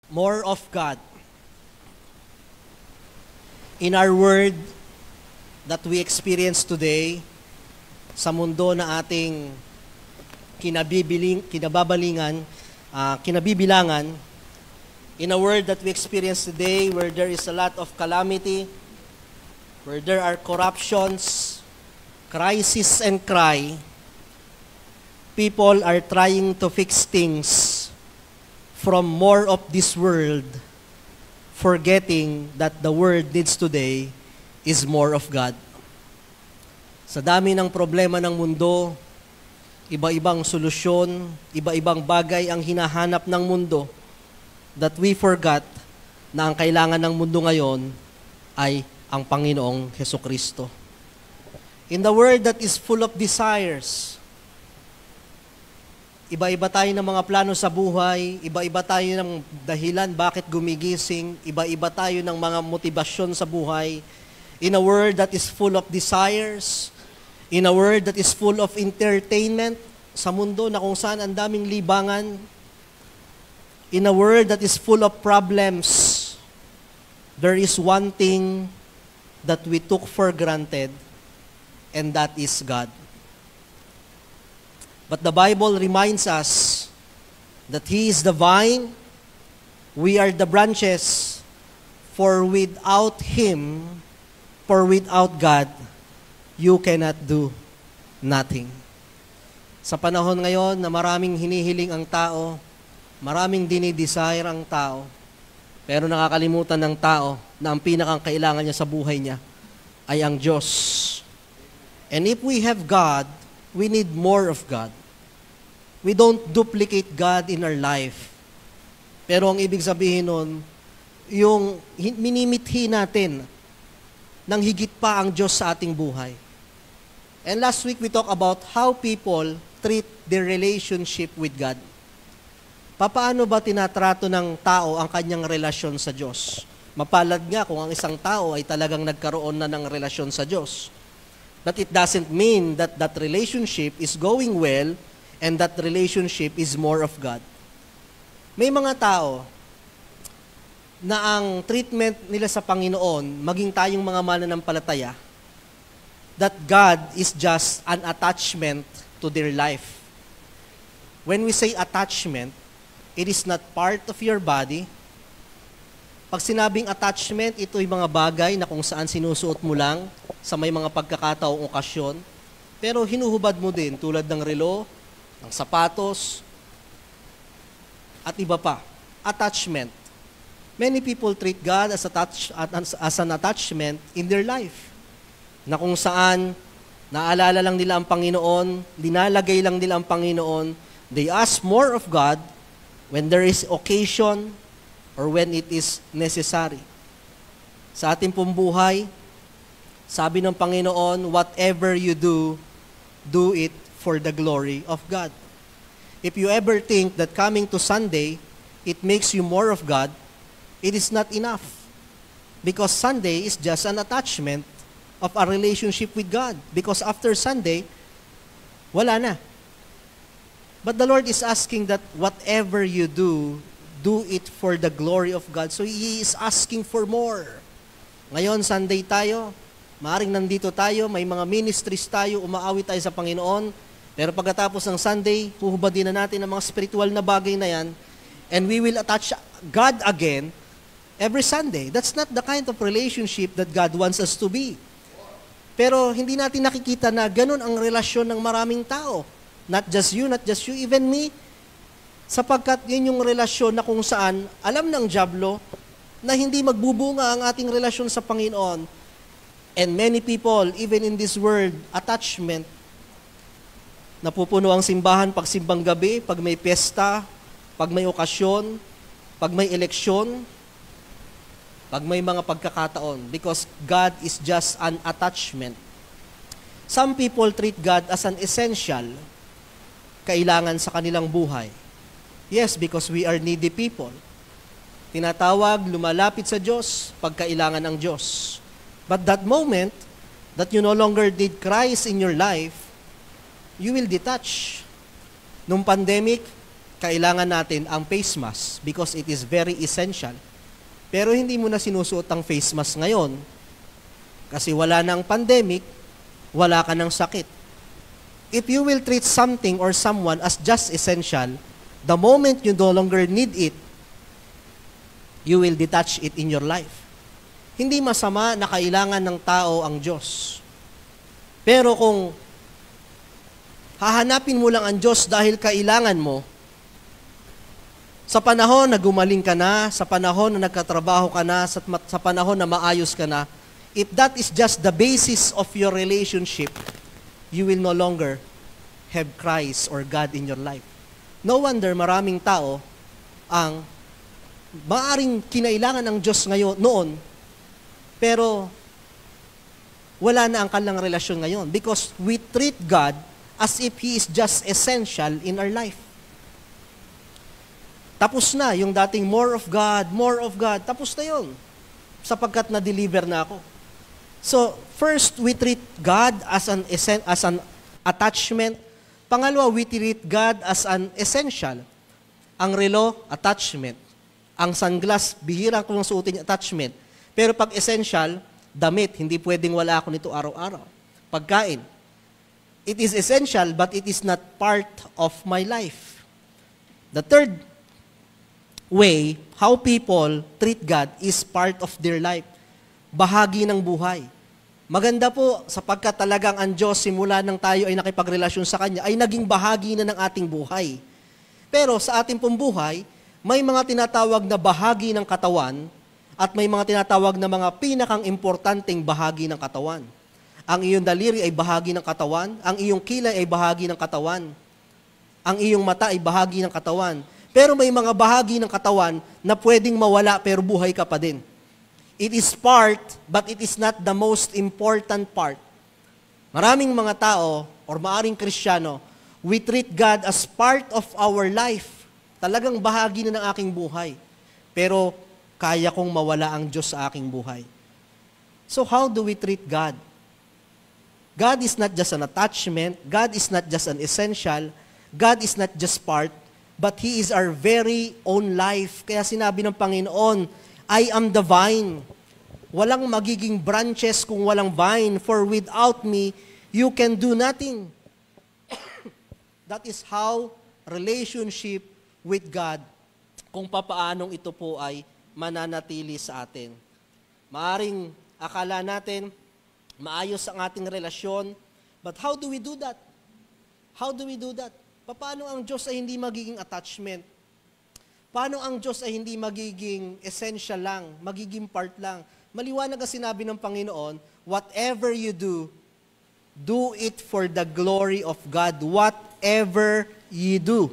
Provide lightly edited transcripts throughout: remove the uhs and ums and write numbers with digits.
More of God. In our world that we experience today, sa mundo na ating kinabibilangan, in a world that we experience today where there is a lot of calamity, where there are corruptions, crisis and cry, people are trying to fix things from more of this world, forgetting that the world needs today is more of God. Sa dami ng problema ng mundo, iba-ibang solusyon, iba-ibang bagay ang hinahanap ng mundo, that we forgot na ang kailangan ng mundo ngayon ay ang Panginoong Hesukristo. In the world that is full of desires, iba-iba tayo ng mga plano sa buhay, iba-iba tayo ng dahilan bakit gumigising, iba-iba tayo ng mga motibasyon sa buhay. In a world that is full of desires, in a world that is full of entertainment, sa mundo na kung saan ang daming libangan, in a world that is full of problems, there is one thing that we took for granted, and that is God. But the Bible reminds us that He is the vine, we are the branches, for without God, you cannot do nothing. Sa panahon ngayon na maraming hinihiling ang tao, maraming dinidesire ang tao, pero nakakalimutan ng tao na ang pinakang kailangan niya sa buhay niya ay ang Diyos. And if we have God, we need more of God. We don't duplicate God in our life. Pero ang ibig sabihin nun, yung minimithi natin ng higit pa ang Diyos sa ating buhay. And last week we talked about how people treat their relationship with God. Paano ba tinatrato ng tao ang kanyang relasyon sa Diyos? Mapalad nga kung ang isang tao ay talagang nagkaroon na ng relasyon sa Diyos. But it doesn't mean that that relationship is going well and that relationship is more of God. May mga tao na ang treatment nila sa Panginoon, maging tayong mga mananampalataya, that God is just an attachment to their life. When we say attachment, it is not part of your body. Pag sinabing attachment, ito ay mga bagay na kung saan sinusuot mo lang sa may mga pagkakataong okasyon, pero hinuhubad mo din tulad ng relo, ng sapatos, at iba pa. Attachment. Many people treat God as an attachment in their life, na kung saan naalala lang nila ang Panginoon, linalagay lang nila ang Panginoon, they ask more of God when there is occasion or when it is necessary. Sa ating pong buhay, sabi ng Panginoon, whatever you do, do it for the glory of God. If you ever think that coming to Sunday, it makes you more of God, it is not enough. Because Sunday is just an attachment of a relationship with God. Because after Sunday, wala na. But the Lord is asking that whatever you do, do it for the glory of God. So He is asking for more. Ngayon, Sunday tayo, maaring nandito tayo, may mga ministries tayo, umaawit tayo sa Panginoon, pero pagkatapos ng Sunday, huhubadin na natin ang mga spiritual na bagay na yan, and we will attach God again every Sunday. That's not the kind of relationship that God wants us to be. Pero hindi natin nakikita na ganun ang relasyon ng maraming tao. Not just you, even me. Sapagkat yun yung relasyon na kung saan, alam ng dyablo na hindi magbubunga ang ating relasyon sa Panginoon. And many people, even in this world, attachment, napupuno ang simbahan pag simbang gabi, pag may pesta, pag may okasyon, pag may eleksyon, pag may mga pagkakataon, because God is just an attachment. Some people treat God as an essential, kailangan sa kanilang buhay. Yes, because we are needy people. Tinatawag, lumalapit sa Diyos, pagkailangan ng Diyos. But that moment, that you no longer need Christ in your life, you will detach. Nung pandemic, kailangan natin ang face mask because it is very essential. Pero hindi mo na sinusuot ang face mask ngayon kasi wala nang pandemic, wala ka ng sakit. If you will treat something or someone as just essential, the moment you no longer need it, you will detach it in your life. Hindi masama na kailangan ng tao ang Diyos. Pero kung hahanapin mo lang ang Diyos dahil kailangan mo, sa panahon na gumaling ka na, sa panahon na nagkatrabaho ka na, sa panahon na maayos ka na, if that is just the basis of your relationship, you will no longer have Christ or God in your life. No wonder maraming tao ang maaring kinailangan ng Diyos ngayon, noon, pero wala na ang kanilang relasyon ngayon because we treat God as if He is just essential in our life. Tapos na yung dating more of God, tapos na yun sapagkat na-deliver na ako. So, first, we treat God as an attachment. Pangalawa, we treat God as an essential. Ang relo, attachment. Ang sunglass, bihira kong suotin attachment. Pero pag essential, damit, hindi pwedeng wala ako nito araw-araw. Pagkain. It is essential, but it is not part of my life. The third way, how people treat God is part of their life. Bahagi ng buhay. Maganda po, sapagkat talagang ang Diyos, simula nang tayo ay nakipagrelasyon sa Kanya, ay naging bahagi na ng ating buhay. Pero sa ating pong buhay, may mga tinatawag na bahagi ng katawan at may mga tinatawag na mga pinakang importanteng bahagi ng katawan. Ang iyong daliri ay bahagi ng katawan, ang iyong kilay ay bahagi ng katawan, ang iyong mata ay bahagi ng katawan. Pero may mga bahagi ng katawan na pwedeng mawala pero buhay ka pa din. It is part, but it is not the most important part. Maraming mga tao, or maaring Kristiyano, we treat God as part of our life. Talagang bahagi na ng aking buhay. Pero kaya kong mawala ang Diyos sa aking buhay. So how do we treat God? God is not just an attachment. God is not just an essential. God is not just part, but He is our very own life. Kaya sinabi ng Panginoon, I am the vine. Walang magiging branches kung walang vine, for without me, you can do nothing. That is how relationship with God, kung papaanong ito po ay mananatili sa atin. Maaring akala natin, maayos ang ating relasyon, but how do we do that? How do we do that? Paano ang Diyos ay hindi magiging attachment? Paano ang Diyos ay hindi magiging essential lang, magiging part lang? Maliwanag ang sinabi ng Panginoon, whatever you do, do it for the glory of God. Whatever you do.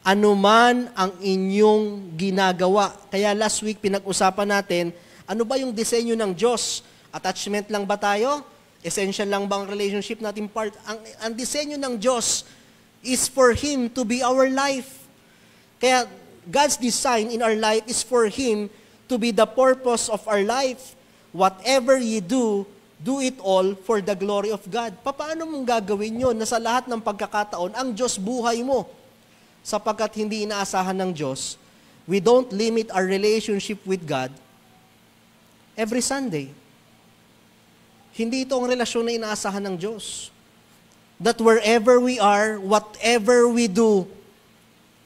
Anuman ang inyong ginagawa. Kaya last week pinag-usapan natin, ano ba yung disenyo ng Diyos? Attachment lang ba tayo? Essential lang ba ang relationship natin part? Ang disenyo ng Diyos is for Him to be our life. Kaya God's design in our life is for Him to be the purpose of our life. Whatever you do, do it all for the glory of God. Paano mong gagawin yun na sa lahat ng pagkakataon, ang Diyos buhay mo? Sapagkat hindi inaasahan ng Diyos, we don't limit our relationship with God every Sunday. Hindi ito ang relasyon na inaasahan ng Diyos. That wherever we are, whatever we do,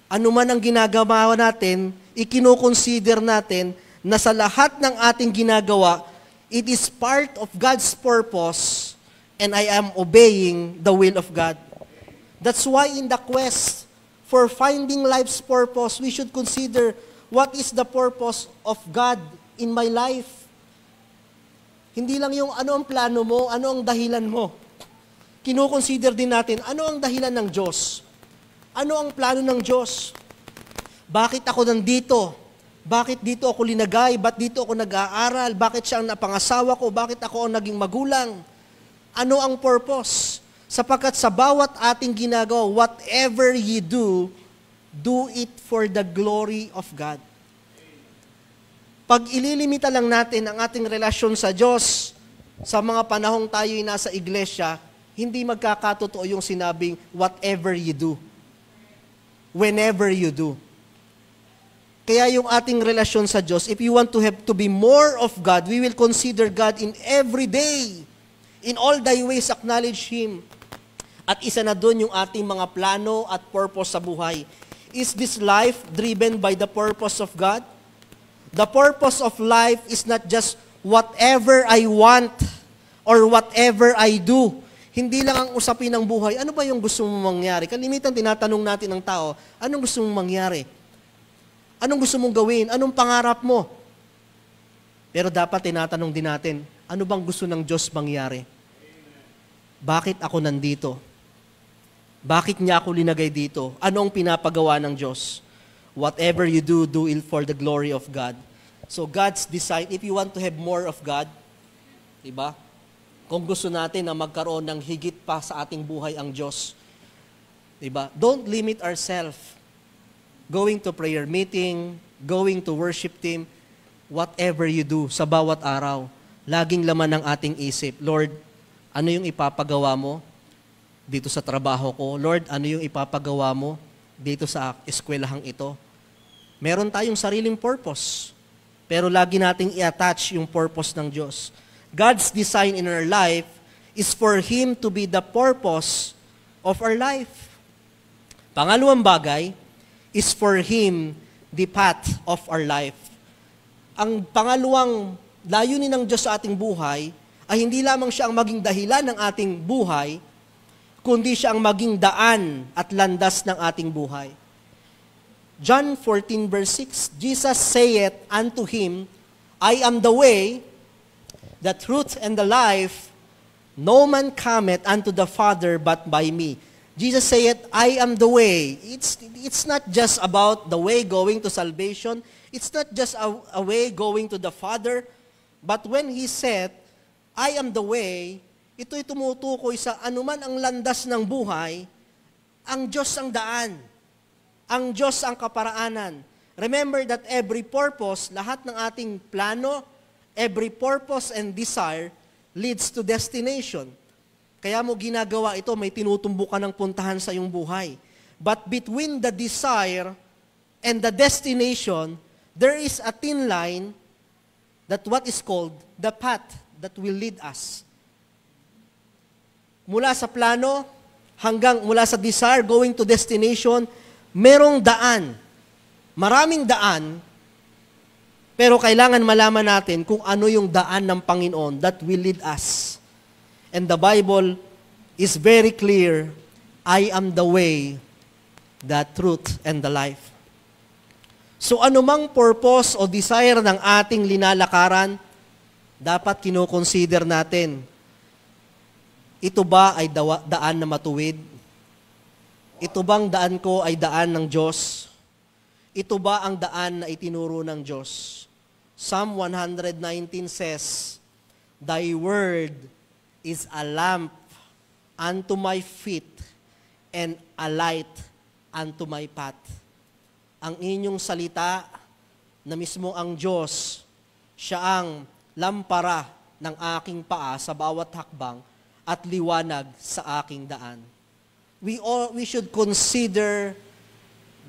anuman ang ginagawa natin, ikinukonsider natin na sa lahat ng ating ginagawa, it is part of God's purpose and I am obeying the will of God. That's why in the quest for finding life's purpose, we should consider what is the purpose of God in my life. Hindi lang yung ano ang plano mo, ano ang dahilan mo. Kinukonsider din natin, ano ang dahilan ng Diyos? Ano ang plano ng Diyos? Bakit ako nandito? Bakit dito ako linagay? Ba't dito ako nag-aaral? Bakit siya ang napangasawa ko? Bakit ako ang naging magulang? Ano ang purpose? Sapagkat sa bawat ating ginagawa, whatever you do, do it for the glory of God. Pag ililimita lang natin ang ating relasyon sa Diyos, sa mga panahong tayo'y nasa iglesia, hindi magkakatotoo yung sinabing, whatever you do. whenever you do. Kaya yung ating relasyon sa Diyos, if you want to have to be more of God, we will consider God in every day. In all thy ways, acknowledge Him. At isa na doon yung ating mga plano at purpose sa buhay. Is this life driven by the purpose of God? The purpose of life is not just whatever I want or whatever I do. Hindi lang ang usapin ng buhay, ano ba yung gusto mong mangyari? Kalimitan tinatanong natin ng tao, anong gusto mong mangyari? Anong gusto mong gawin? Anong pangarap mo? Pero dapat tinatanong din natin, ano bang gusto ng Diyos mangyari? Bakit ako nandito? Bakit niya ako linagay dito? Ano ang pinapagawa ng Diyos? Whatever you do, do it for the glory of God. So God's design, if you want to have more of God, diba? Kung gusto natin na magkaroon ng higit pa sa ating buhay ang Diyos, diba? Don't limit ourselves. Going to prayer meeting, going to worship team, whatever you do sa bawat araw, laging laman ng ating isip, Lord, ano yung ipapagawa mo dito sa trabaho ko? Lord, ano yung ipapagawa mo dito sa eskwelahang ito? Meron tayong sariling purpose, pero lagi nating i-attach yung purpose ng Diyos. God's design in our life is for Him to be the purpose of our life. Pangalawang bagay is for Him the path of our life. Ang pangalawang layunin ng Diyos sa ating buhay ay hindi lamang siya ang maging dahilan ng ating buhay, kundi siya ang maging daan at landas ng ating buhay. John 14 verse 6, Jesus saith unto him, I am the way, the truth, and the life. No man cometh unto the Father but by me. Jesus saith, I am the way. It's not just about the way going to salvation. It's not just a way going to the Father. But when He said, I am the way, ito'y tumutukoy sa anuman ang landas ng buhay, ang Diyos ang daan. Ang Diyos ang kaparaanan. Remember that every purpose, lahat ng ating plano, every purpose and desire leads to destination. Kaya mo ginagawa ito, may tinutumbok ka ng puntahan sa iyong buhay. But between the desire and the destination, there is a thin line that what is called the path that will lead us. Mula sa plano, hanggang mula sa desire, going to destination, merong daan. Maraming daan, pero kailangan malaman natin kung ano yung daan ng Panginoon that will lead us. And the Bible is very clear, I am the way, the truth, and the life. So anumang purpose o desire ng ating linalakaran, dapat kinoconsider natin, ito ba ay daan na matuwid? Ito bang daan ko ay daan ng Diyos? Ito ba ang daan na itinuro ng Diyos? Psalm 119 says, Thy word is a lamp unto my feet and a light unto my path. Ang inyong salita na mismo ang Diyos, siya ang lampara ng aking paa sa bawat hakbang at liwanag sa aking daan. We should consider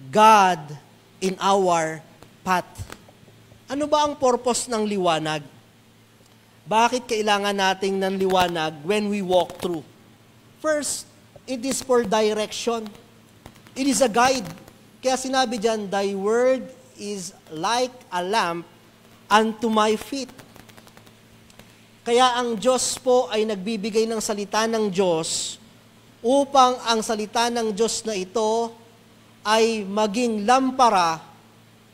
God in our path. Ano ba ang purpose ng liwanag? Bakit kailangan nating ng liwanag when we walk through? First, it is for direction. It is a guide. Kaya sinabi dyan, Thy word is like a lamp unto my feet. Kaya ang Diyos po ay nagbibigay ng salita ng Diyos upang ang salita ng Diyos na ito ay maging lampara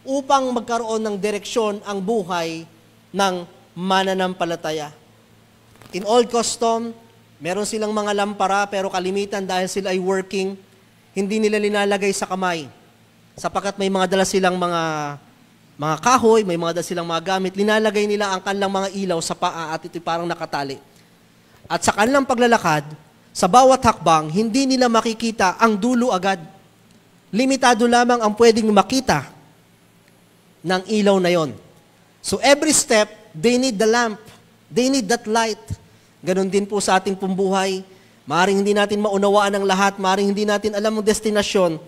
upang magkaroon ng direksyon ang buhay ng mananampalataya. In old custom, meron silang mga lampara pero kalimitan dahil sila ay working, hindi nila linalagay sa kamay. Sapagkat may mga dala silang mga kahoy, may mga dala silang mga gamit, linalagay nila ang kanilang mga ilaw sa paa at ito'y parang nakatali. At sa kanilang paglalakad, sa bawat hakbang, hindi nila makikita ang dulo agad. Limitado lamang ang pwedeng makita ng ilaw na yon. So every step, they need the lamp. They need that light. Ganon din po sa ating pumbuhay. Maaaring hindi natin maunawaan ang lahat, maaaring hindi natin alam ang destinasyon,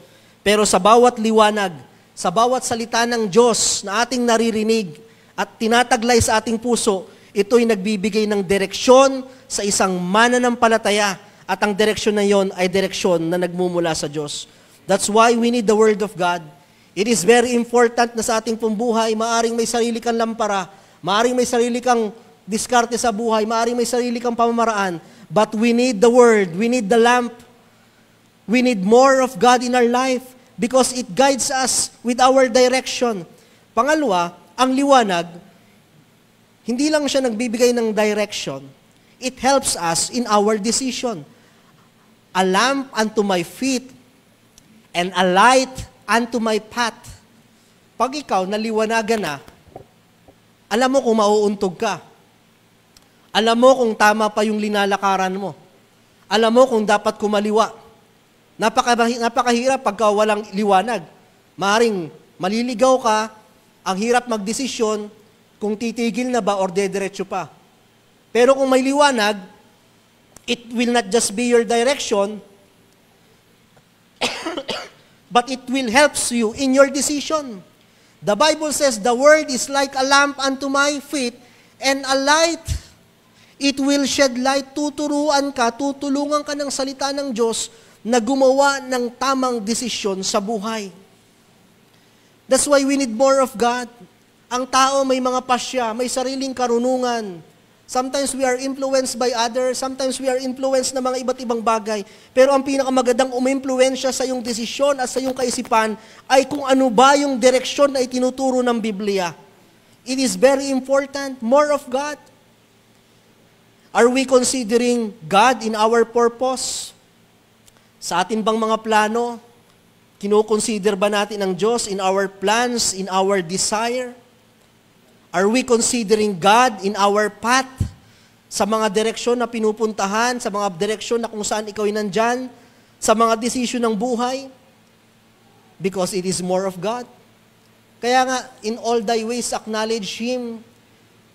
Pero sa bawat liwanag, sa bawat salita ng Diyos na ating naririnig at tinataglay sa ating puso, ito'y nagbibigay ng direksyon sa isang mananampalataya at ang direksyon na yon ay direksyon na nagmumula sa Diyos. That's why we need the Word of God. It is very important na sa ating pambuhay, maaring may sarili kang lampara, maaring may sarili kang diskarte sa buhay, maaring may sarili kang pamamaraan, but we need the Word, we need the lamp, we need more of God in our life because it guides us with our direction. Pangalawa, ang liwanag, hindi lang siya nagbibigay ng direction, it helps us in our decision. A lamp unto my feet and a light unto my path. Pag ikaw naliwanagan na, alam mo kung mauuntog ka. Alam mo kung tama pa yung linalakaran mo. Alam mo kung dapat kumaliwa. Napakahirap pagka walang liwanag. Maaring maliligaw ka, ang hirap magdesisyon kung titigil na ba or dediretso pa. Pero kung may liwanag, it will not just be your direction, but it will help you in your decision. The Bible says, the Word is like a lamp unto my feet and a light. It will shed light, tutulungan ka ng salita ng Diyos na gumawa ng tamang desisyon sa buhay. That's why we need more of God. Ang tao may mga pasya, may sariling karunungan. Sometimes we are influenced by others, sometimes we are influenced ng mga iba't ibang bagay. Pero ang pinakamagandang umimpluwensya sa iyong desisyon at sa iyong kaisipan ay kung ano ba yung direksyon na itinuturo ng Biblia. It is very important, more of God. Are we considering God in our purpose? Sa atin bang mga plano, kinoconsider ba natin ang Diyos in our plans, in our desire? Are we considering God in our path? Sa mga direksyon na pinupuntahan, sa mga direksyon na kung saan ikaw ay nandyan, sa mga desisyon ng buhay? Because it is more of God. Kaya nga, in all thy ways acknowledge Him.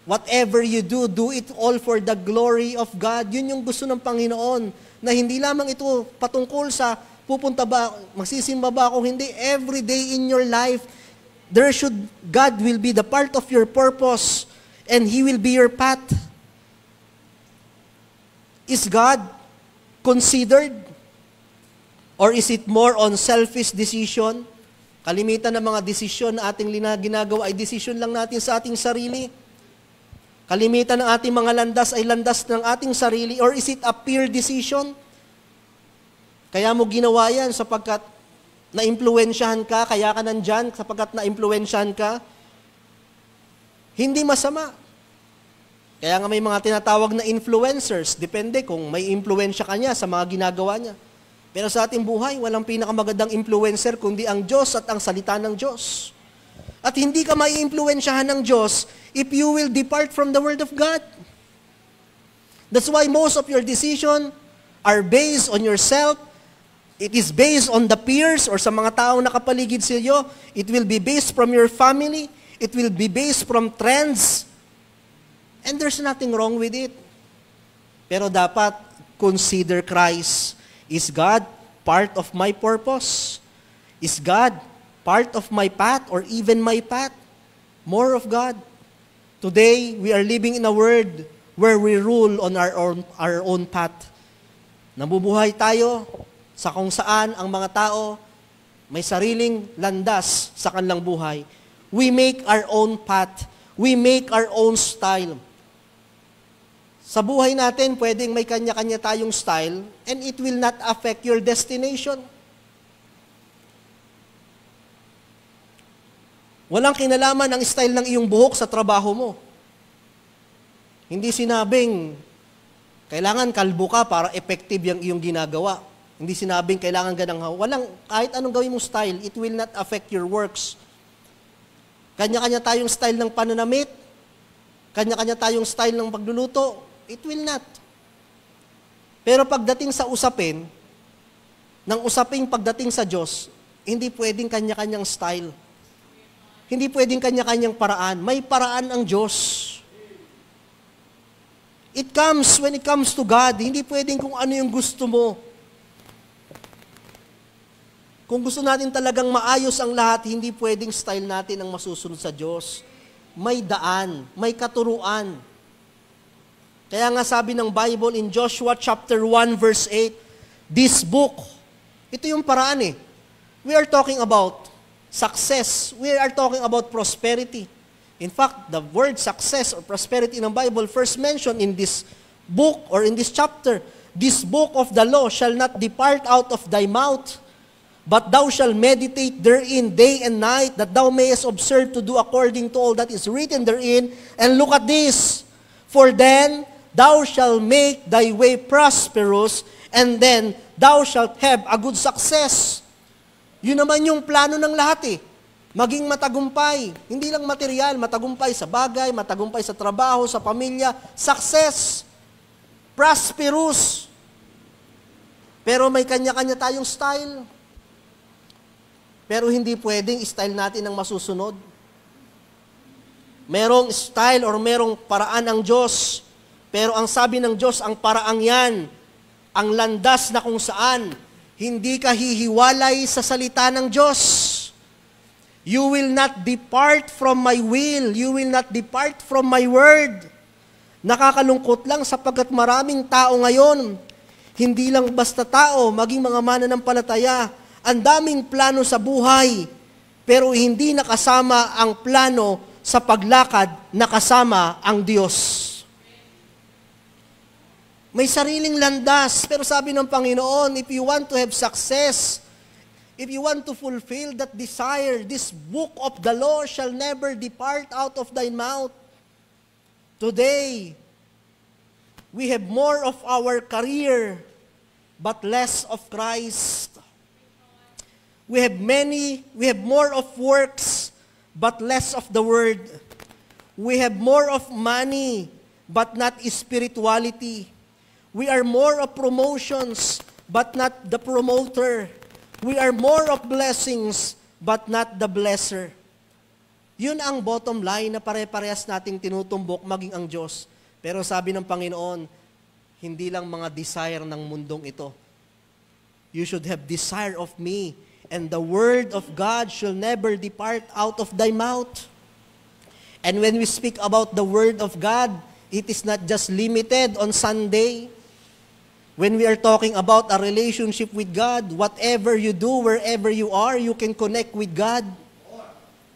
Whatever you do, do it all for the glory of God. Yun yung gusto ng Panginoon, na hindi lamang ito patungkol sa pupunta ba, magsisimba ba ako, hindi. Every day in your life, God will be the part of your purpose, and He will be your path. Is God considered? Or is it more on selfish decision? Kalimitan ng mga desisyon na ating ginagawa ay desisyon lang natin sa ating sarili. Kalimitan ng ating mga landas ay landas ng ating sarili. Or is it a peer decision? Kaya mo ginawa yan sapagkat na-impluwensyahan ka, kaya ka nandyan sapagkat na-impluwensyahan ka. Hindi masama. Kaya nga may mga tinatawag na influencers. Depende kung may impluwensya ka niya sa mga ginagawa niya. Pero sa ating buhay, walang pinakamagandang influencer kundi ang Diyos at ang salita ng Diyos. At hindi ka mai-impluwensyahan ng Diyos if you will depart from the Word of God. That's why most of your decision are based on yourself. It is based on the peers or sa mga taong nakapaligid sa iyo. It will be based from your family. It will be based from trends. And there's nothing wrong with it. Pero dapat consider Christ. Is God part of my purpose? Is God part of my path or even my path? More of God. Today, we are living in a world where we rule on our own path. Nabubuhay tayo sa kung saan ang mga tao may sariling landas sa kanilang buhay. We make our own path. We make our own style. Sa buhay natin, pwedeng may kanya-kanya tayong style and it will not affect your destination. Walang kinalaman ang style ng iyong buhok sa trabaho mo. Hindi sinabing, kailangan kalbo ka para effective yung iyong ginagawa. Hindi sinabing, kailangan ganang walang, kahit anong gawin mong style, it will not affect your works. Kanya-kanya tayong style ng pananamit, kanya-kanya tayong style ng pagluluto, it will not. Pero pagdating sa usapin, ng usaping pagdating sa Diyos, hindi pwedeng kanya-kanyang style. Hindi pwedeng kanya-kanyang paraan. May paraan ang Diyos. When it comes to God, hindi pwedeng kung ano yung gusto mo. Kung gusto natin talagang maayos ang lahat, hindi pwedeng style natin ang masusunod sa Diyos. May daan, may katuruan. Kaya nga sabi ng Bible in Joshua chapter 1 verse 8, this book, ito yung paraan eh. We are talking about success. We are talking about prosperity. In fact, the word success or prosperity in the Bible first mentioned in this book or in this chapter. This book of the law shall not depart out of thy mouth, but thou shalt meditate therein day and night, that thou mayest observe to do according to all that is written therein. And look at this, for then thou shalt make thy way prosperous, and then thou shalt have a good success. Yun naman yung plano ng lahat eh. Maging matagumpay. Hindi lang material, matagumpay sa bagay, matagumpay sa trabaho, sa pamilya, success, prosperous. Pero may kanya-kanya tayong style. Pero hindi pwedeng style natin ang masusunod. Merong style or merong paraan ang Diyos. Pero ang sabi ng Diyos, ang paraang yan, ang landas na kung saan, hindi ka hihiwalay sa salita ng Diyos. You will not depart from my will. You will not depart from my word. Nakakalungkot lang sapagkat maraming tao ngayon, hindi lang basta tao, maging mga mananampalataya, ang daming plano sa buhay, pero hindi nakasama ang plano sa paglakad, nakasama ang Diyos. May sariling landas, pero sabi ng Panginoon, if you want to have success, if you want to fulfill that desire, this book of the law shall never depart out of thy mouth. Today, we have more of our career, but less of Christ. We have more of works, but less of the word. We have more of money, but not spirituality. We are more of promotions, but not the promoter. We are more of blessings, but not the blesser. Yun ang bottom line na pare-parehas nating tinutumbok maging ang Diyos. Pero sabi ng Panginoon, hindi lang mga desire ng mundong ito. You should have desire of me, and the word of God shall never depart out of thy mouth. And when we speak about the word of God, it is not just limited on Sunday. When we are talking about a relationship with God, whatever you do, wherever you are, you can connect with God.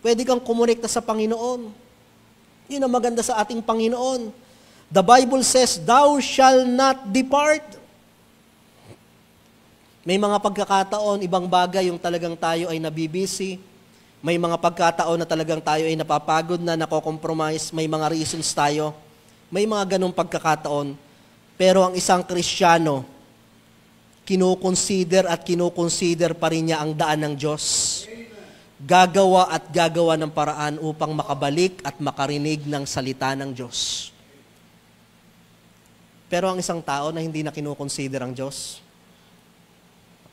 Pwede kang kumonekta sa Panginoon. Yun ang maganda sa ating Panginoon. The Bible says, thou shall not depart. May mga pagkakataon, ibang bagay yung talagang tayo ay nabibisi. May mga pagkataon na talagang tayo ay napapagod na, nakokompromise. May mga reasons tayo. May mga ganong pagkakataon. Pero ang isang Kristiyano, kinukonsider pa rin niya ang daan ng Diyos. Gagawa at gagawa ng paraan upang makabalik at makarinig ng salita ng Diyos. Pero ang isang tao na hindi na kinukonsider ang Diyos,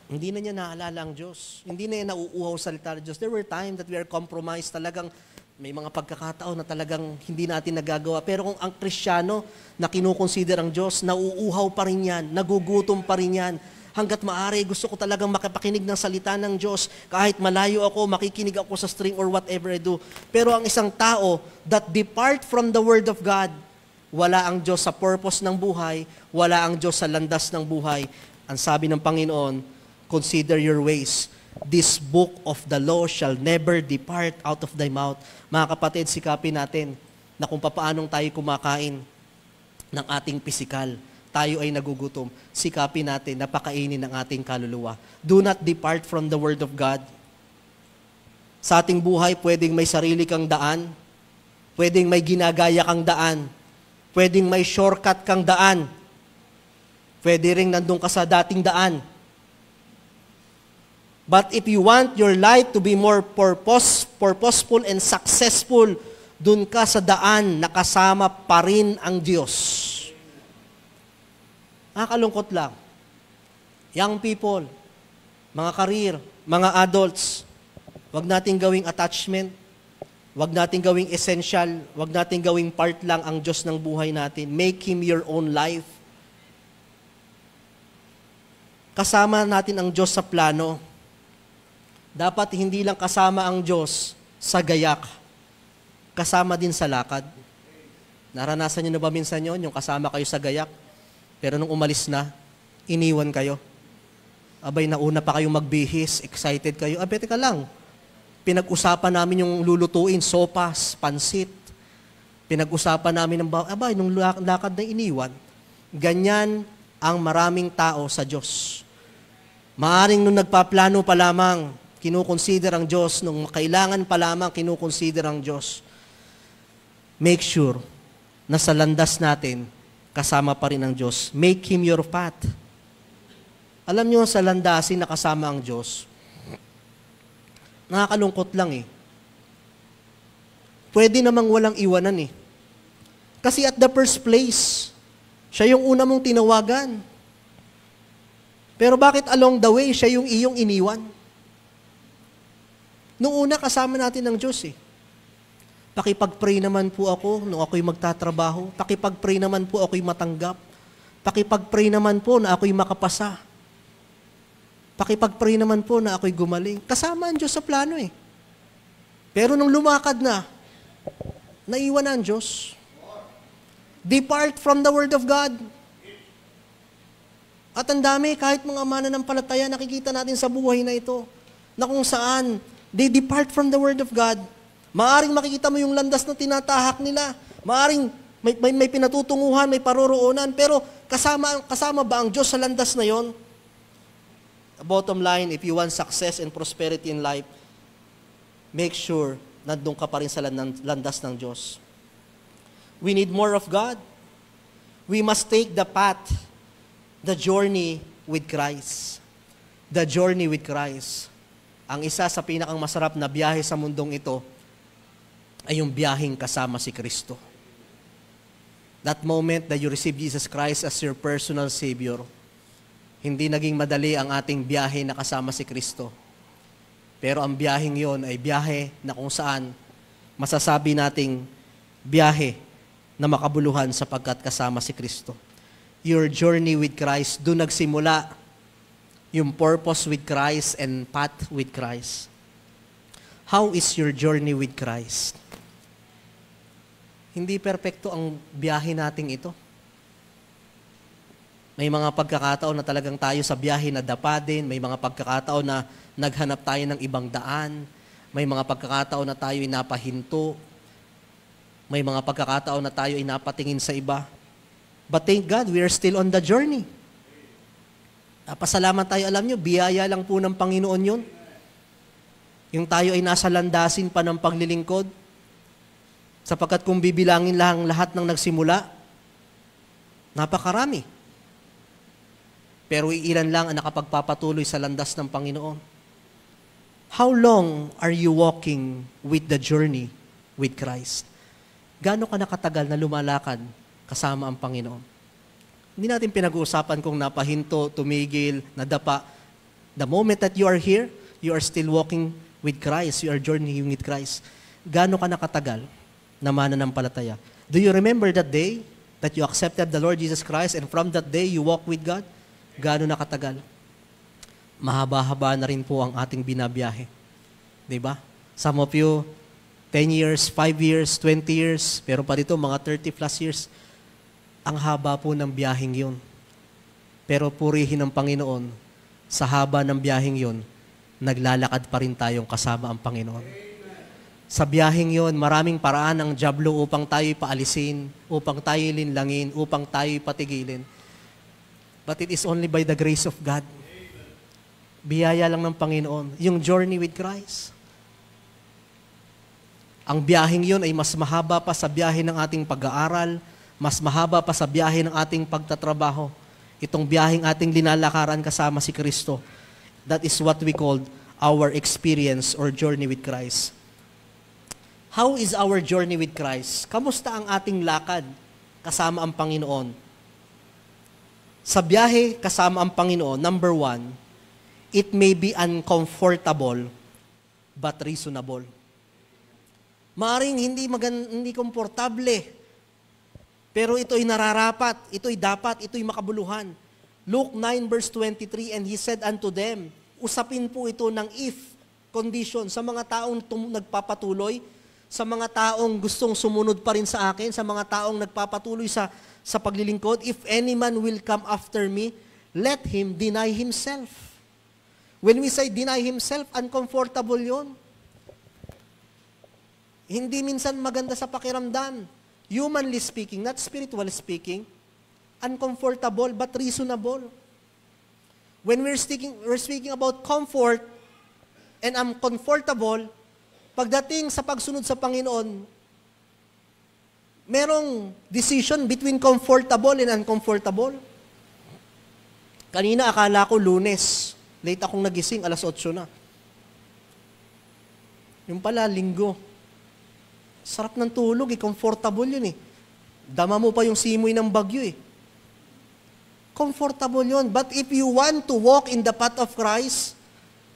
hindi na niya naalala ang Diyos. Hindi na niya nauuhaw sa salita ng Diyos. There were times that we are compromised. Talagang may mga pagkakataon na talagang hindi natin nagagawa. Pero kung ang Kristiyano na kinukonsider ang Diyos, nauuhaw pa rin yan, nagugutom pa rin yan. Hanggat maaari, gusto ko talagang makipakinig ng salita ng Diyos. Kahit malayo ako, makikinig ako sa string or whatever I do. Pero ang isang tao that depart from the Word of God, wala ang Diyos sa purpose ng buhay, wala ang Diyos sa landas ng buhay. Ang sabi ng Panginoon, consider your ways. This book of the law shall never depart out of thy mouth. Mga kapatid, sikapin natin na kung papaanong tayo kumakain ng ating pisikal, tayo ay nagugutom, sikapin natin na pakainin ng ating kaluluwa. Do not depart from the Word of God. Sa ating buhay, pwedeng may sarili kang daan, pwedeng may ginagaya kang daan, pwedeng may shortcut kang daan, pwede rin nandun ka sa dating daan. But if you want your life to be more purposeful and successful, dun ka sa daan, nakasama pa rin ang Diyos. Nakakalungkot lang. Young people, mga career, mga adults, wag nating gawing attachment, wag nating gawing essential, wag nating gawing part lang ang Diyos ng buhay natin. Make Him your own life. Kasama natin ang Diyos sa plano. Dapat hindi lang kasama ang Diyos sa gayak, kasama din sa lakad. Naranasan niyo na ba minsan yon, yung kasama kayo sa gayak, pero nung umalis na, iniwan kayo? Abay, nauna pa kayong magbihis, excited kayo. Abay, teka lang, pinag-usapan namin yung lulutuin, sopas, pansit. Pinag-usapan namin ng abay, nung lakad na iniwan. Ganyan ang maraming tao sa Diyos. Maaring nung nagpaplano pa lamang, kinukonsider ang Diyos. Nung kailangan pa lamang, kinukonsider ang Diyos. Make sure na sa landas natin, kasama pa rin ang Diyos. Make Him your path. Alam nyo, sa landasin na kasama ang Diyos, nakakalungkot lang eh. Pwede namang walang iwanan eh. Kasi at the first place, siya yung una mong tinawagan. Pero bakit along the way, siya yung iyong iniwan? Noong una, kasama natin ng Diyos eh. Pakipag-pray naman po ako nung ako'y magtatrabaho. Pakipag-pray naman po ako'y matanggap. Pakipag-pray naman po na ako'y makapasa. Pakipag-pray naman po na ako'y gumaling. Kasama ang Diyos sa plano eh. Pero nung lumakad na, naiwan na ang Diyos. Depart from the Word of God. At ang dami, kahit mga mananampalataya, nakikita natin sa buhay na ito, na kung saan, they depart from the Word of God. Maaring makikita mo yung landas na tinatahak nila. Maaring may pinatutunguhan, may paroroonan, pero kasama ba ang Diyos sa landas na yon? Bottom line, if you want success and prosperity in life, make sure nandun ka pa rin sa landas ng Diyos. We need more of God. We must take the path, the journey with Christ. The journey with Christ. Ang isa sa pinakang masarap na biyahe sa mundong ito ay yung biyaheng kasama si Kristo. That moment that you receive Jesus Christ as your personal Savior, hindi naging madali ang ating biyahe na kasama si Kristo. Pero ang biyaheng yon ay biyahe na kung saan masasabi nating biyahe na makabuluhan sapagkat kasama si Kristo. Your journey with Christ, doon nagsimula yung purpose with Christ and path with Christ. How is your journey with Christ? Hindi perpekto ang biyahe nating ito. May mga pagkakataon na talagang tayo sa biyahe na dapa din. May mga pagkakataon na naghanap tayo ng ibang daan. May mga pagkakataon na tayo inapahinto. May mga pagkakataon na tayo inapatingin sa iba. But thank God, we are still on the journey. Pasalamat tayo, alam nyo, biyaya lang po ng Panginoon yun. Yung tayo ay nasa landasin pa ng paglilingkod. Sapagkat kung bibilangin lang lahat ng nagsimula, napakarami. Pero iilan lang ang nakapagpapatuloy sa landas ng Panginoon. How long are you walking with the journey with Christ? Gaano ka nakatagal na lumalakad kasama ang Panginoon? Hindi natin pinag-uusapan kung napahinto, tumigil, nadapa. The moment that you are here, you are still walking with Christ. You are journeying with Christ. Gaano ka nakatagal na mananampalataya? Do you remember that day that you accepted the Lord Jesus Christ and from that day you walk with God? Gaano nakatagal? Mahaba-haba na rin po ang ating binabiyahe. Diba? Some of you, 10 years, 5 years, 20 years, pero pa dito mga 30 plus years. Ang haba po ng biyaheng yun. Pero purihin ng Panginoon, sa haba ng biyaheng yun, naglalakad pa rin tayong kasama ang Panginoon. Sa biyaheng yun, maraming paraan ang dyablo upang tayo paalisin, upang tayo linlangin, upang tayo patigilin. But it is only by the grace of God. Biyaya lang ng Panginoon. Yung journey with Christ. Ang biyaheng yun ay mas mahaba pa sa biyahe ng ating pag-aaral, mas mahaba pa sa biyahe ng ating pagtatrabaho. Itong biyaheng ating linalakaran kasama si Kristo. That is what we call our experience or journey with Christ. How is our journey with Christ? Kamusta ang ating lakad kasama ang Panginoon? Sa biyahe kasama ang Panginoon, number 1, it may be uncomfortable but reasonable. Maaring hindi komportable, pero ito'y nararapat, ito'y dapat, ito'y makabuluhan. Luke 9 verse 23, and He said unto them, usapin po ito ng if condition, sa mga taong nagpapatuloy, sa mga taong gustong sumunod pa rin sa akin, sa mga taong nagpapatuloy sa paglilingkod, if any man will come after me, let him deny himself. When we say deny himself, uncomfortable yun. Hindi minsan maganda sa pakiramdam. Humanly speaking, not spiritually speaking, uncomfortable but reasonable. When we're speaking about comfort and I'm comfortable, pagdating sa pagsunod sa Panginoon, merong decision between comfortable and uncomfortable. Kanina akala ko Lunes, late akong nagising, 8:00 na. Yung pala, Linggo. Sarap ng tulog, comfortable yun eh. Dama mo pa yung simoy ng bagyo eh. Comfortable yun. But if you want to walk in the path of Christ,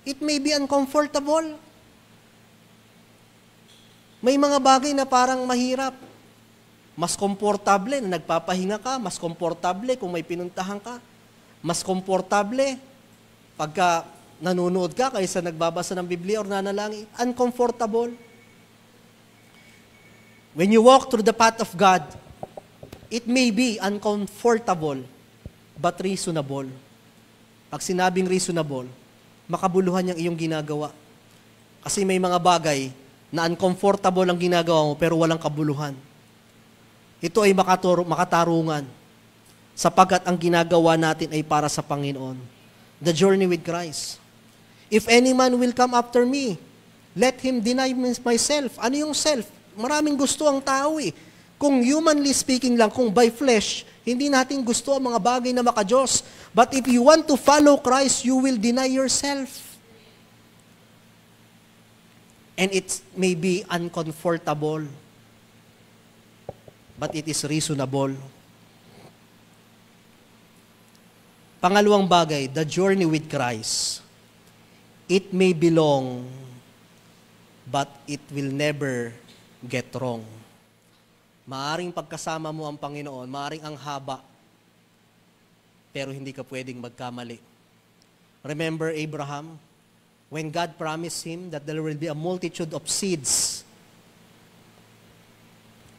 it may be uncomfortable. May mga bagay na parang mahirap. Mas komportable na nagpapahinga ka, mas komportable kung may pinuntahan ka, mas komportable pagka nanonood ka kaysa nagbabasa ng Biblia or nanalangin. Uncomfortable. When you walk through the path of God, it may be uncomfortable but reasonable. Pag sinabing reasonable, makabuluhan yung iyong ginagawa. Kasi may mga bagay na uncomfortable ang ginagawa mo pero walang kabuluhan. Ito ay makatarungan sapagkat ang ginagawa natin ay para sa Panginoon. The journey with Christ. If any man will come after me, let him deny myself. Ano yung self? Maraming gusto ang tao eh. Kung humanly speaking lang, kung by flesh, hindi natin gusto ang mga bagay na maka-Diyos. But if you want to follow Christ, you will deny yourself. And it may be uncomfortable, but it is reasonable. Pangalawang bagay, the journey with Christ. It may be long, but it will never get wrong. Maaring pagkasama mo ang Panginoon, maaring ang haba, pero hindi ka pwedeng magkamali. Remember Abraham? When God promised him that there will be a multitude of seeds,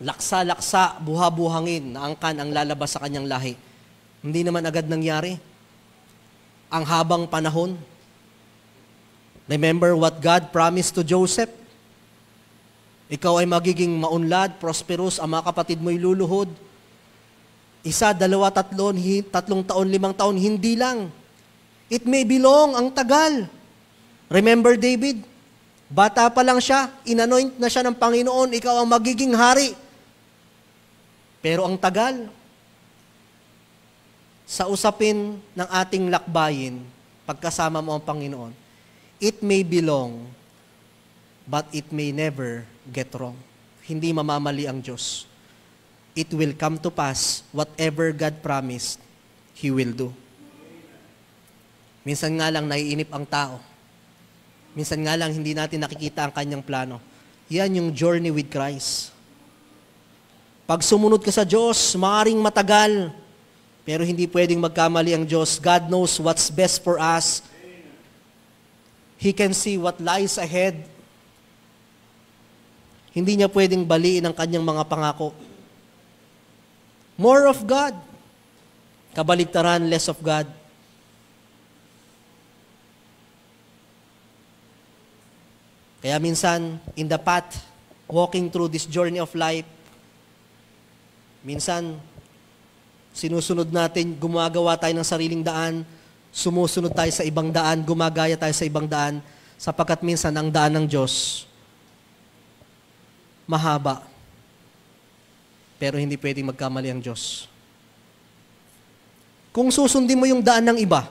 laksa-laksa, buha-buhangin, na angkan ang lalabas sa kanyang lahi. Hindi naman agad nangyari. Ang habang panahon. Remember what God promised to Joseph? Ikaw ay magiging maunlad, prosperous, ang mga kapatid mo'y luluhod. 1, 2, 3, 3 taon, 5 taon, hindi lang. It may be long, ang tagal. Remember David? Bata pa lang siya, inanoint na siya ng Panginoon, ikaw ang magiging hari. Pero ang tagal. Sa usapin ng ating lakbayin, pagkasama mo ang Panginoon, it may be long, but it may never get wrong. Hindi mamamali ang Diyos. It will come to pass, whatever God promised, He will do. Minsan nga lang naiinip ang tao. Minsan nga lang hindi natin nakikita ang kanyang plano. Yan yung journey with Christ. Pag sumunod ka sa Diyos, maaaring matagal, pero hindi pwedeng magkamali ang Diyos. God knows what's best for us. He can see what lies ahead. Hindi niya pwedeng baliin ang kanyang mga pangako. More of God. Kabaligtaran, less of God. Kaya minsan, in the path, walking through this journey of life, minsan, sinusunod natin, gumagawa tayo ng sariling daan, sumusunod tayo sa ibang daan, gumagaya tayo sa ibang daan, sapagkat minsan ang daan ng Diyos, mahaba. Pero hindi pwedeng magkamali ang Diyos. Kung susundin mo yung daan ng iba,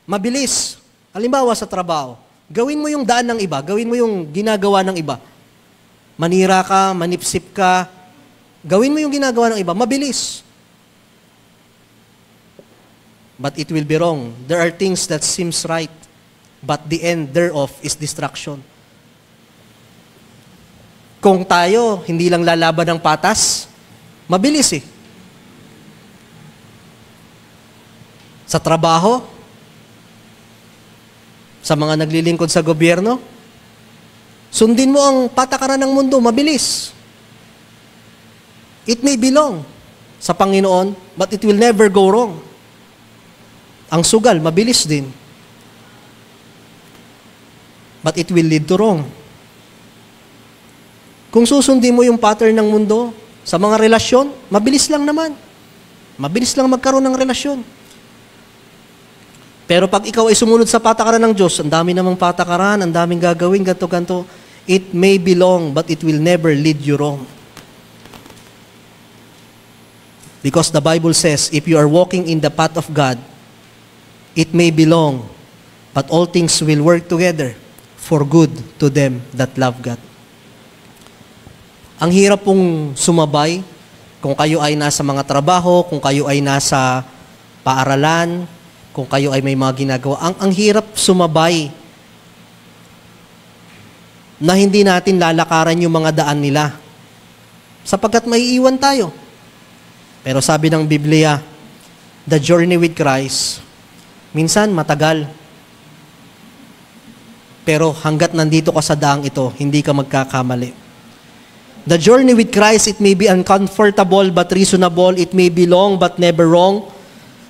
mabilis. Halimbawa sa trabaho, gawin mo yung daan ng iba, gawin mo yung ginagawa ng iba. Manira ka, manipsip ka, gawin mo yung ginagawa ng iba, mabilis. But it will be wrong. There are things that seems right, but the end thereof is destruction. Kung tayo, hindi lang lalaban ng patas, mabilis eh. Sa trabaho, sa mga naglilingkod sa gobyerno, Sundin mo ang patakaran ng mundo, mabilis. It may belong sa Panginoon, but it will never go wrong. Ang sugal, mabilis din. But it will lead to wrong. Kung susundin mo yung pattern ng mundo sa mga relasyon, mabilis lang naman. Mabilis lang magkaroon ng relasyon. Pero pag ikaw ay sumunod sa patakaran ng Diyos, ang dami namang patakaran, ang daming gagawin, ganto-ganto, it may belong, but it will never lead you wrong. Because the Bible says, if you are walking in the path of God, it may belong, but all things will work together for good to them that love God. Ang hirap pong sumabay kung kayo ay nasa mga trabaho, kung kayo ay nasa paaralan, kung kayo ay may mga ginagawa. Ang hirap sumabay na hindi natin lalakaran yung mga daan nila. Sapagkat maiiwan tayo. Pero sabi ng Biblia, the journey with Christ, minsan matagal. Pero hanggat nandito ka sa daang ito, hindi ka magkakamali. The journey with Christ, it may be uncomfortable but reasonable. It may be long but never wrong.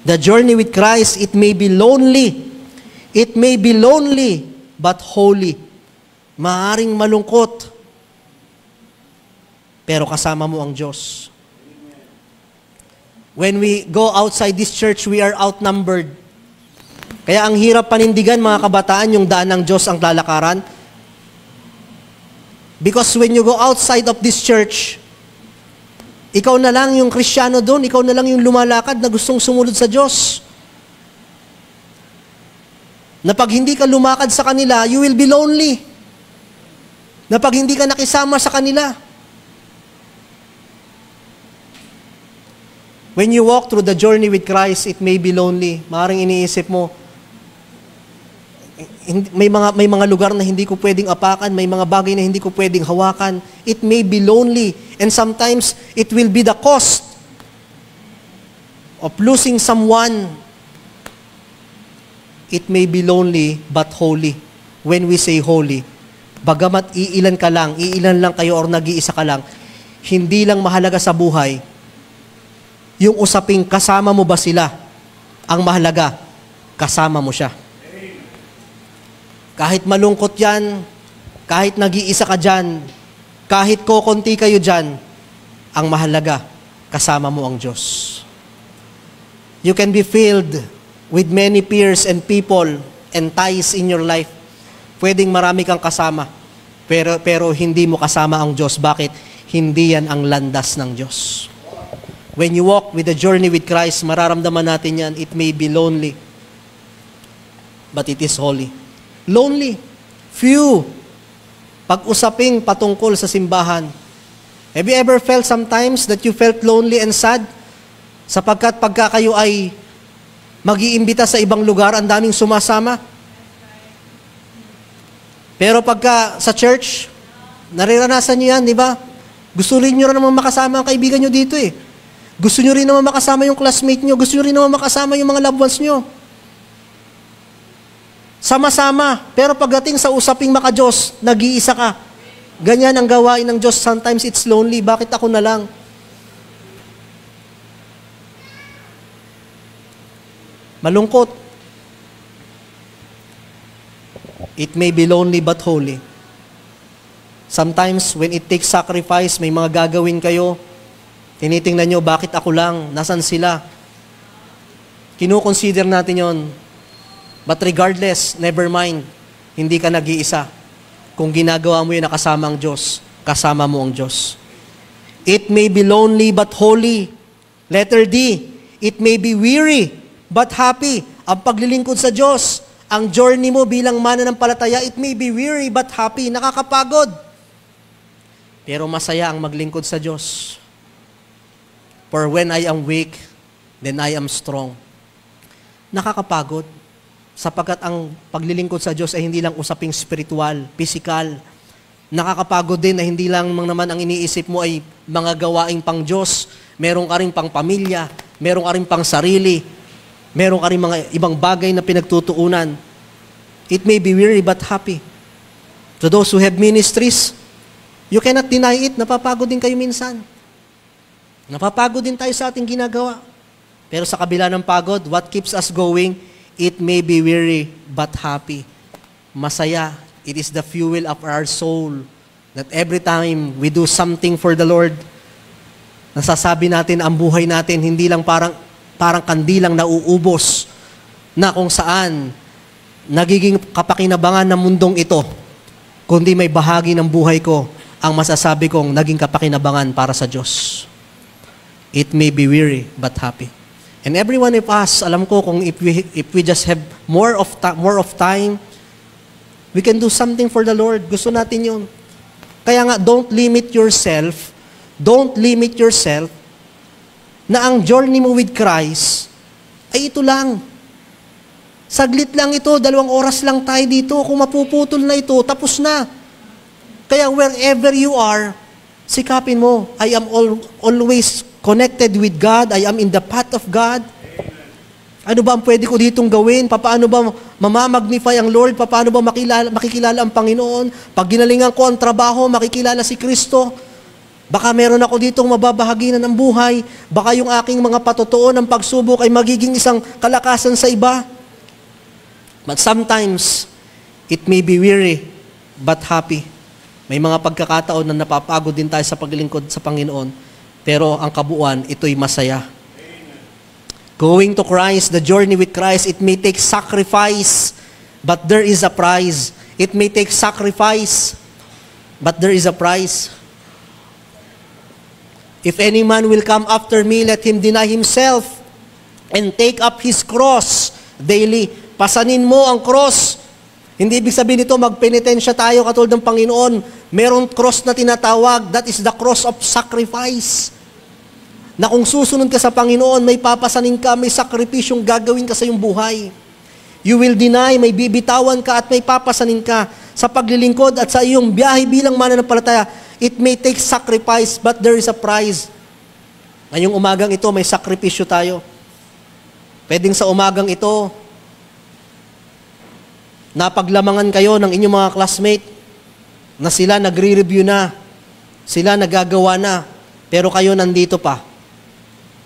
The journey with Christ, it may be lonely. It may be lonely but holy. Maaring malungkot, pero kasama mo ang Diyos. When we go outside this church, we are outnumbered. Kaya ang hirap panindigan, mga kabataan, yung daan ng Diyos ang lalakaran. Because when you go outside of this church, ikaw na lang yung Kristiyano doon, ikaw na lang yung lumalakad na gustong sumunod sa Diyos. Na pag hindi ka lumakad sa kanila, you will be lonely. Na pag hindi ka nakisama sa kanila. When you walk through the journey with Christ, it may be lonely. Maaaring iniisip mo, may mga lugar na hindi ko pwedeng apakan, may mga bagay na hindi ko pwedeng hawakan. It may be lonely. And sometimes, it will be the cost of losing someone. It may be lonely, but holy. When we say holy, bagamat iilan lang kayo or nag-iisa ka lang, hindi lang mahalaga sa buhay, yung usaping kasama mo ba sila, ang mahalaga, kasama mo siya. Kahit malungkot yan, kahit nag-iisa ka dyan, kahit kokonti kayo dyan, ang mahalaga, kasama mo ang Diyos. You can be filled with many peers and people and ties in your life. Pwedeng marami kang kasama, pero hindi mo kasama ang Diyos. Bakit? Hindi yan ang landas ng Diyos. When you walk with the journey with Christ, mararamdaman natin yan, it may be lonely, but it is holy. Lonely. Few. Pag-usaping patungkol sa simbahan. Have you ever felt sometimes that you felt lonely and sad? Sapagkat pagka kayo ay mag-iimbita sa ibang lugar, ang daming sumasama. Pero pagka sa church, nariranasan nyo yan, di ba? Gusto rin nyo naman makasama ang kaibigan nyo dito eh. Gusto nyo rin naman makasama yung classmate nyo. Gusto nyo rin naman makasama yung mga loved ones nyo. Sama-sama. Pero pagdating sa usaping maka-Diyos, nag-iisa ka. Ganyan ang gawain ng Diyos. Sometimes it's lonely. Bakit ako na lang? Malungkot. It may be lonely but holy. Sometimes when it takes sacrifice, may mga gagawin kayo, tinitingnan nyo, bakit ako lang? Nasaan sila? Kino-consider natin yon. But regardless, never mind. Hindi ka nag-iisa. Kung ginagawa mo yun, nakasama ang Diyos, kasama mo ang Diyos. It may be lonely but holy. Letter D, it may be weary but happy. Ang paglilingkod sa Diyos, ang journey mo bilang mananampalataya, it may be weary but happy. Nakakapagod. Pero masaya ang maglingkod sa Diyos. For when I am weak, then I am strong. Nakakapagod. Sapagkat ang paglilingkod sa Diyos ay hindi lang usaping spiritual, physical. Nakakapagod din na hindi lang naman ang iniisip mo ay mga gawaing pang Diyos. Meron ka rin pang pamilya, meron ka rin pang sarili, meron ka rin mga ibang bagay na pinagtutuunan. It may be weary but happy. To those who have ministries, you cannot deny it. Napapagod din kayo minsan. Napapagod din tayo sa ating ginagawa. Pero sa kabila ng pagod, what keeps us going? It may be weary, but happy. Masaya. It is the fuel of our soul. That every time we do something for the Lord, nasasabi natin, ang buhay natin, hindi lang parang kandilang nauubos na kung saan nagiging kapakinabangan ng mundong ito, kundi may bahagi ng buhay ko ang masasabi kong naging kapakinabangan para sa Diyos. It may be weary, but happy. And every one of us, alam ko kung if we just have more of time, we can do something for the Lord. Gusto natin yun. Kaya nga, don't limit yourself na ang journey mo with Christ ay ito lang. Saglit lang ito, 2 oras lang tayo dito. Kung mapuputol na ito, tapos na. Kaya wherever you are, sikapin mo, I am always connected with God. I am in the path of God. Ano ba ang pwede ko ditong gawin? Paano ba mamamagnify ang Lord? Paano ba makikilala ang Panginoon? Pag ginalingan ko ang trabaho, makikilala si Kristo. Baka meron ako ditong mababahaginan ng buhay. Baka yung aking mga patotoo ng pagsubok ay magiging isang kalakasan sa iba. But sometimes, it may be weary, but happy. May mga pagkakataon na napapagod din tayo sa paglilingkod sa Panginoon, pero ang kabuuan, ito'y masaya. Going to Christ, the journey with Christ, it may take sacrifice, but there is a prize. It may take sacrifice, but there is a prize. If any man will come after me, let him deny himself and take up his cross daily. Pasanin mo ang cross. Hindi ibig sabihin nito, magpenitensya tayo katulad ng Panginoon. Merong cross na tinatawag, that is the cross of sacrifice. Na kung susunod ka sa Panginoon, may papasanin ka, may sakripisyong gagawin ka sa iyong buhay. You will deny, may bibitawan ka at may papasanin ka sa paglilingkod at sa iyong biyahe bilang mananampalataya. It may take sacrifice, but there is a prize. Ngayong umagang ito, may sakripisyo tayo. Pwedeng sa umagang ito, napaglamangan kayo ng inyong mga classmate na sila nagre-review na, sila nagagawa na, pero kayo nandito pa.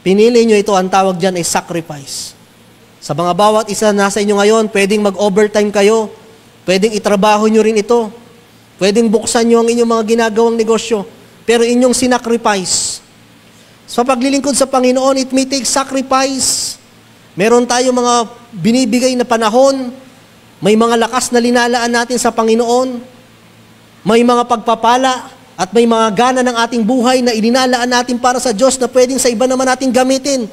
Pinili nyo ito, ang tawag dyan ay sacrifice. Sa mga bawat isa nasa inyo ngayon, pwedeng mag-overtime kayo, pwedeng itrabaho nyo rin ito, pwedeng buksan nyo ang inyong mga ginagawang negosyo, pero inyong sinacrifice. Sa paglilingkod sa Panginoon, it may take sacrifice. Meron tayo mga binibigay na panahon, may mga lakas na linalaan natin sa Panginoon, may mga pagpapala at may mga gana ng ating buhay na ilinalaan natin para sa Diyos na pwedeng sa iba naman natin gamitin.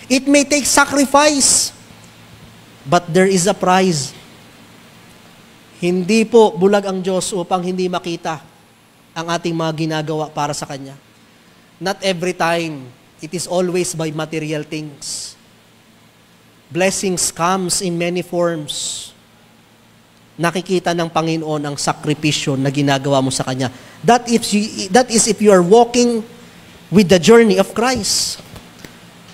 It may take sacrifice, but there is a prize. Hindi po bulag ang Diyos upang hindi makita ang ating mga ginagawa para sa Kanya. Not every time, it is always by material things. Blessings comes in many forms. Nakikita ng Panginoon ang sakripisyo na ginagawa mo sa Kanya. That is if you are walking with the journey of Christ.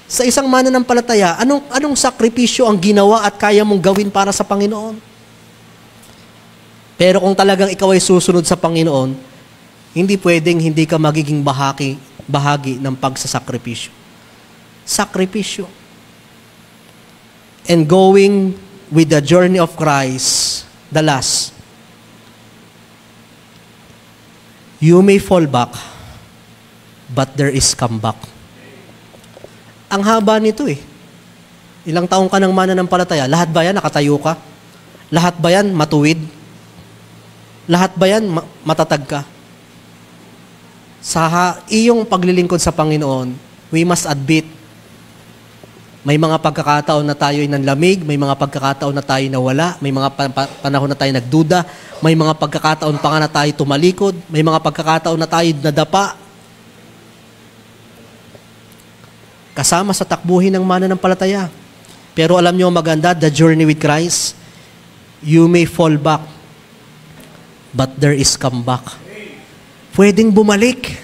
Sa isang mananampalataya, anong sakripisyo ang ginawa at kaya mong gawin para sa Panginoon? Pero kung talagang ikaw ay susunod sa Panginoon, hindi pwedeng hindi ka magiging bahagi ng pagsasakripisyo. Sakripisyo. And going with the journey of Christ, the last. You may fall back, but there is comeback. Ang haba nito eh. Ilang taong ka nang mananampalataya, lahat ba yan nakatayo ka? Lahat ba yan matuwid? Lahat ba yan matatag ka? Sa iyong paglilingkod sa Panginoon, we must admit, may mga pagkakataon na tayo ay nanlamig, may mga pagkakataon na tayo nawala, may mga panahon na tayo nagduda, may mga pagkakataon pa nga na tayo tumalikod, may mga pagkakataon na tayo nadapa. Kasama sa takbuhin ng mananampalataya. Pero alam nyo maganda, the journey with Christ, you may fall back, but there is comeback. Pwedeng bumalik.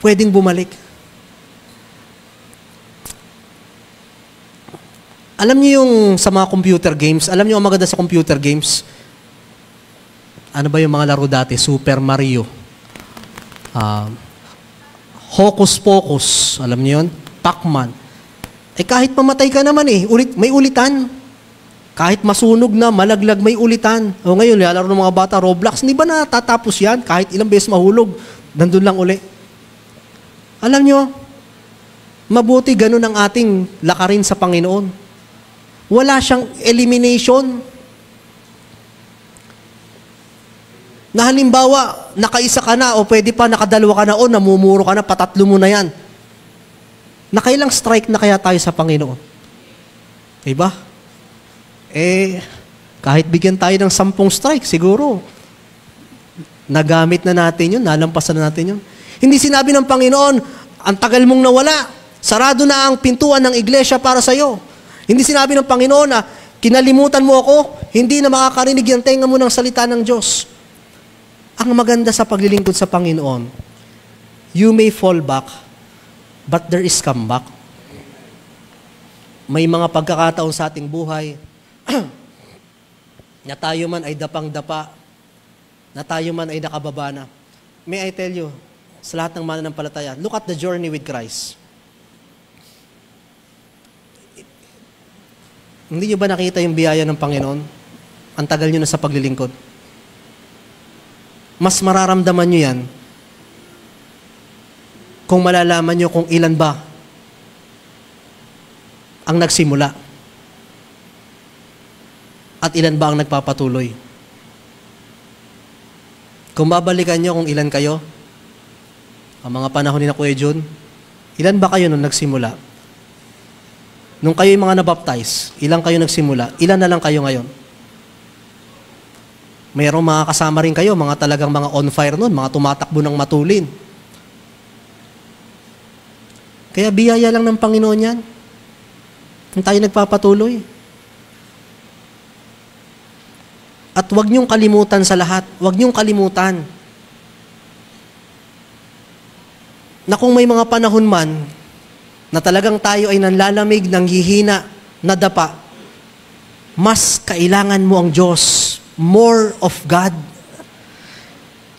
Pwedeng bumalik. Alam niyo yung sa mga computer games, alam niyo ang maganda sa computer games? Ano ba yung mga laro dati? Super Mario. Hocus Pocus. Alam niyo yun? Pac-Man. Kahit mamatay ka naman may ulitan. Kahit masunog na, malaglag, may ulitan. O ngayon, lalaro ng mga bata, Roblox, hindi ba natatapos yan? Kahit ilang beses mahulog, nandun lang uli. Alam nyo, mabuti ganun ang ating lakarin sa Panginoon. Wala siyang elimination. Na halimbawa, nakaisa ka na, o pwede pa, nakadalawa ka na, o namumuro ka na, patatlo mo na yan. Nakailang strike na kaya tayo sa Panginoon? Diba? Kahit bigyan tayo ng 10 strike, siguro, nagamit na natin yun, nalampasan na natin yun. Hindi sinabi ng Panginoon, ang tagal mong nawala, sarado na ang pintuan ng iglesia para sa'yo. Hindi sinabi ng Panginoon na, kinalimutan mo ako, hindi na makakarinig yung tenga mo ng salita ng Diyos. Ang maganda sa paglilingkod sa Panginoon, you may fall back, but there is comeback. May mga pagkakataon sa ating buhay, na tayo man ay dapang-dapa, na tayo man ay nakababa na. May I tell you, sa lahat ng mananampalataya, look at the journey with Christ. Hindi nyo ba nakita yung biyaya ng Panginoon? Ang tagal nyo na sa paglilingkod. Mas mararamdaman nyo yan kung malalaman nyo kung ilan ba ang nagsimula. At ilan ba ang nagpapatuloy? Kung babalikan nyo kung ilan kayo, ang mga panahon ni na Kuya John, ilan ba kayo nung nagsimula? Nung kayo yung mga nabaptize, ilan kayo nagsimula? Ilan na lang kayo ngayon? Mayroong mga kasama rin kayo, mga talagang mga on fire nun, mga tumatakbo ng matulin. Kaya biyaya lang ng Panginoon yan. Kung tayo nagpapatuloy. At huwag niyong kalimutan sa lahat. Huwag niyong kalimutan na kung may mga panahon man na talagang tayo ay nanlalamig, nanghihina, nadapa, mas kailangan mo ang Diyos. More of God.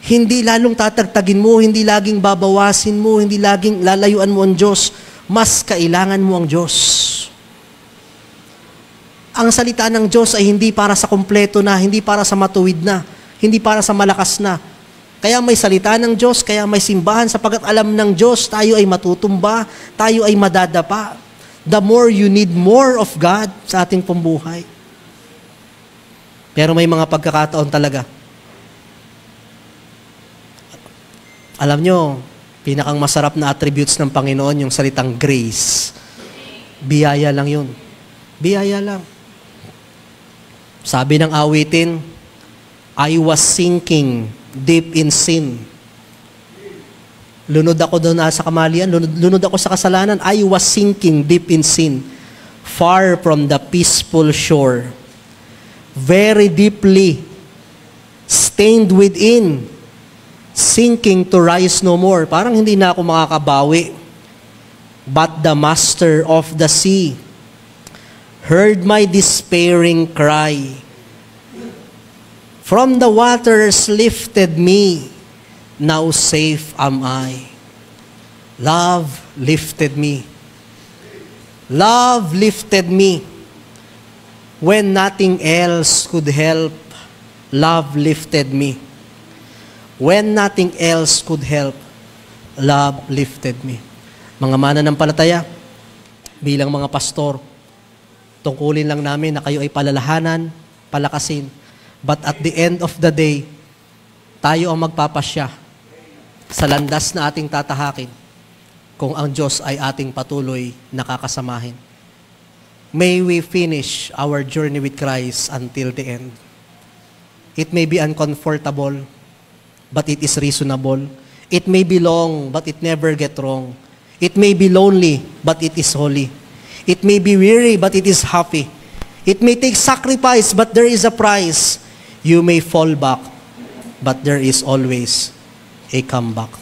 Hindi lalong tatagtagin mo, hindi laging babawasin mo, hindi laging lalayuan mo ang Diyos. Mas kailangan mo ang Diyos. Ang salita ng Diyos ay hindi para sa kompleto na, hindi para sa matuwid na, hindi para sa malakas na. Kaya may salita ng Diyos, kaya may simbahan, sapagkat alam ng Diyos, tayo ay matutumba, tayo ay madadapa. The more you need more of God sa ating pambuhay. Pero may mga pagkakataon talaga. Alam nyo, pinakang masarap na attributes ng Panginoon, yung salitang grace. Biyaya lang yun. Biyaya lang. Sabi ng awitin, I was sinking deep in sin. Lunod ako doon sa kamalian, lunod ako sa kasalanan. I was sinking deep in sin, far from the peaceful shore. Very deeply stained within, sinking to rise no more. Parang hindi na ako makakabawi. But the master of the sea heard my despairing cry. From the waters lifted me, now safe am I. Love lifted me. Love lifted me. When nothing else could help, love lifted me. When nothing else could help, love lifted me. Mga mananampalataya, bilang mga pastor, tungkulin lang namin na kayo ay palalahanan, palakasin. But at the end of the day, tayo ang magpapasya sa landas na ating tatahakin kung ang Diyos ay ating patuloy nakakasamahin. May we finish our journey with Christ until the end. It may be uncomfortable, but it is reasonable. It may be long, but it never get wrong. It may be lonely, but it is holy. It may be weary, but it is happy. It may take sacrifice, but there is a price. You may fall back, but there is always a comeback.